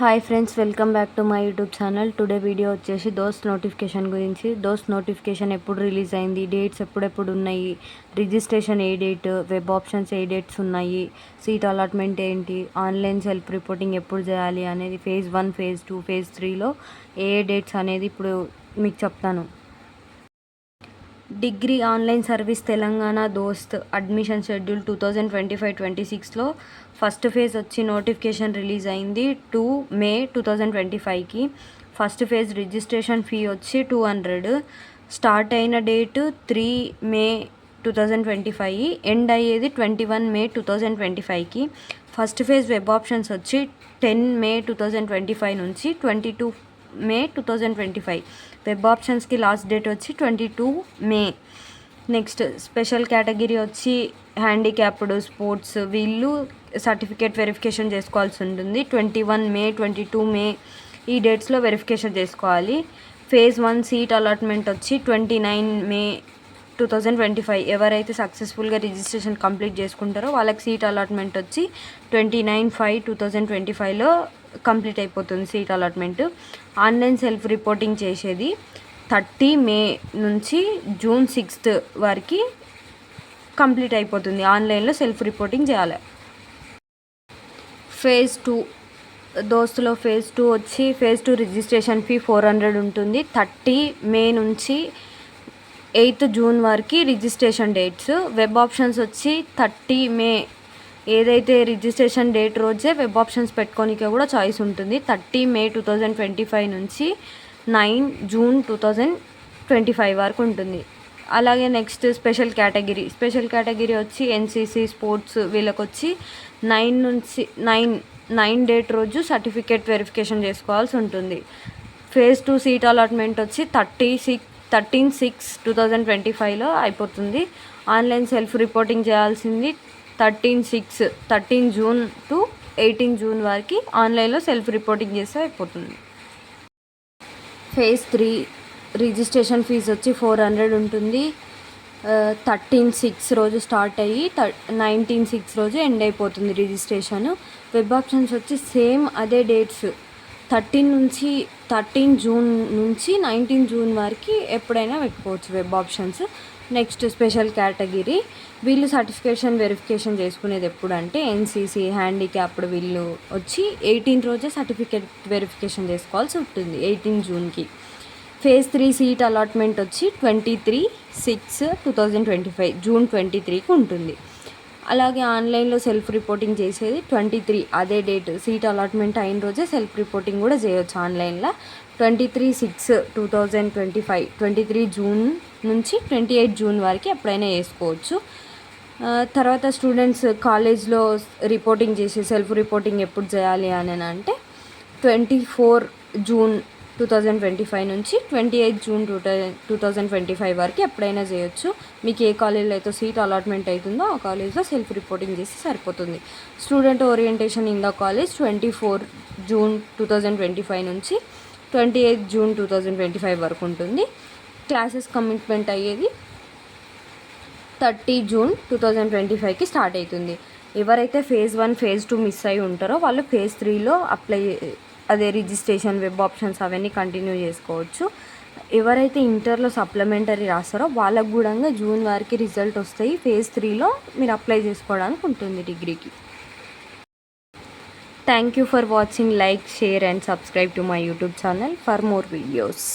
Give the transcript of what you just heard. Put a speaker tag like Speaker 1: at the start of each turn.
Speaker 1: Hi friends, welcome back to my YouTube channel. Today video వచ్చేసి దోస్త్ notification గురించి. దోస్త్ నోటిఫికేషన్ ఎప్పుడు రిలీజ్ అయింది, డేట్స్ ఎప్పుడెప్పుడు ఉన్నాయి, registration A date, web options A dates ఉన్నాయి, సీట్ అలాట్మెంట్ ఏంటి, ఆన్లైన్ సెల్ఫ్ రిపోర్టింగ్ ఎప్పుడు చేయాలి అనేది ఫేజ్ 1, ఫేజ్ 2, ఫేజ్ 3లో ఏ డేట్స్ అనేది ఇప్పుడు మీకు చెప్తాను. డిగ్రీ ఆన్లైన్ సర్వీస్ తెలంగాణ దోస్త్ అడ్మిషన్ షెడ్యూల్ 2025-26లో ఫస్ట్ ఫేజ్ వచ్చి నోటిఫికేషన్ రిలీజ్ అయింది 2 మే 2025కి. ఫస్ట్ ఫేజ్ రిజిస్ట్రేషన్ ఫీ వచ్చి 200. స్టార్ట్ అయిన డేట్ 3 మే 2025, ఎండ్ అయ్యేది 21 మే 2025కి. ఫస్ట్ ఫేజ్ వెబ్ ఆప్షన్స్ వచ్చి 10 మే 2025 నుంచి 22 మే 2025. వెబ్ ఆప్షన్స్కి లాస్ట్ డేట్ వచ్చి 22 మే. నెక్స్ట్ స్పెషల్ కేటగిరీ వచ్చి హ్యాండిక్యాప్డ్, స్పోర్ట్స్, వీళ్ళు సర్టిఫికేట్ వెరిఫికేషన్ చేసుకోవాల్సి ఉంటుంది. 21 మే, 22 మే ఈ డేట్స్లో వెరిఫికేషన్ చేసుకోవాలి. ఫేజ్ 1 సీట్ అలాట్మెంట్ వచ్చి 29 మే 2025. ఎవరైతే సక్సెస్ఫుల్గా రిజిస్ట్రేషన్ కంప్లీట్ చేసుకుంటారో వాళ్ళకి సీట్ అలాట్మెంట్ వచ్చి 29/5/2025లో కంప్లీట్ అయిపోతుంది seat allotment. Online self reporting చేసేది 30 మే నుంచి జూన్ 6 వరకు కంప్లీట్ అయిపోతుంది. ఆన్లైన్లో సెల్ఫ్ రిపోర్టింగ్ చేయాలి. ఫేజ్ 2 దోస్తులో ఫేజ్ 2 వచ్చి ఫేజ్ 2 రిజిస్ట్రేషన్ ఫీ 400 ఉంటుంది. 30 మే నుంచి 8 జూన్ వరకు రిజిస్ట్రేషన్ డేట్స్. వెబ్ ఆప్షన్స్ వచ్చి 30 మే ఏదైతే రిజిస్ట్రేషన్ డేట్ రోజే వెబ్ ఆప్షన్స్ పెట్టుకోనికే కూడా చాయిస్ ఉంటుంది. 30 మే 2025 నుంచి 9 జూన్ 2025 వరకు ఉంటుంది. అలాగే నెక్స్ట్ స్పెషల్ కేటగిరీ వచ్చి ఎన్సీసీ, స్పోర్ట్స్, వీళ్ళకి వచ్చి 9 డేట్ రోజు సర్టిఫికేట్ వెరిఫికేషన్ చేసుకోవాల్సి ఉంటుంది. ఫేజ్ 2 సీట్ అలాట్మెంట్ వచ్చి 13/6/2025లో అయిపోతుంది. ఆన్లైన్ సెల్ఫ్ రిపోర్టింగ్ చేయాల్సింది 13 జూన్ టు 18 జూన్ వరకు ఆన్లైన్లో సెల్ఫ్ రిపోర్టింగ్ చేస్తే అయిపోతుంది. ఫేజ్ 3 రిజిస్ట్రేషన్ ఫీజు వచ్చి 400 ఉంటుంది. 13/6 రోజు స్టార్ట్ అయ్యి 19/6 రోజు ఎండ్ అయిపోతుంది రిజిస్ట్రేషన్. వెబ్ ఆప్షన్స్ వచ్చి సేమ్ అదే డేట్స్ 13 జూన్ నుంచి 19 జూన్ వరకు ఎప్పుడైనా పెట్టుకోవచ్చు web options. Next special category, వీళ్ళు సర్టిఫికేషన్ వెరిఫికేషన్ చేసుకునేది ఎప్పుడంటే ఎన్సీసీ, హ్యాండిక్యాప్డ్ వీళ్ళు వచ్చి 18 రోజే సర్టిఫికేట్ వెరిఫికేషన్ చేసుకోవాల్సి ఉంటుంది 18 జూన్కి. ఫేజ్ 3 సీట్ అలాట్మెంట్ వచ్చి 23/6/2025 జూన్ 23కి ఉంటుంది. అలాగే ఆన్లైన్లో సెల్ఫ్ రిపోర్టింగ్ చేసేది 23 అదే డేట్ సీట్ అలాట్మెంట్ అయిన రోజే సెల్ఫ్ రిపోర్టింగ్ కూడా చేయొచ్చు ఆన్లైన్లో. 23/6/2025 23 జూన్ నుంచి 28 జూన్ వరకు ఎప్పుడైనా వేసుకోవచ్చు. తర్వాత స్టూడెంట్స్ కాలేజ్లో రిపోర్టింగ్ చేసి సెల్ఫ్ రిపోర్టింగ్ ఎప్పుడు చేయాలి అని అంటే 24 జూన్ 2025 నుంచి 28 జూన్ 2025 వరకు ఎప్పుడైనా చేయొచ్చు. మీకు ఏ కాలేజీలో అయితే సీట్ అలాట్మెంట్ అవుతుందో ఆ కాలేజ్లో సెల్ఫ్ రిపోర్టింగ్ చేసి సరిపోతుంది. Student orientation in the college 24 June 2025 నుంచి 28 జూన్ 2025 వరకు ఉంటుంది. క్లాసెస్ కమిట్మెంట్ అయ్యేది 30 జూన్ 2025కి స్టార్ట్ అవుతుంది. ఎవరైతే ఫేజ్ 1, ఫేజ్ 2 మిస్ అయి ఉంటారో వాళ్ళు ఫేజ్ 3లో అదే రిజిస్ట్రేషన్, వెబ్ ఆప్షన్స్ అవన్నీ కంటిన్యూ చేసుకోవచ్చు. ఎవరైతే ఇంటర్లో సప్లిమెంటరీ రాస్తారో వాళ్ళకు కూడా జూన్ వరకు రిజల్ట్ వస్తాయి. ఫేజ్ 3లో మీరు అప్లై చేసుకోవడానికి ఉంటుంది డిగ్రీకి. Thank you for watching. Like, share and subscribe to my YouTube channel for more videos.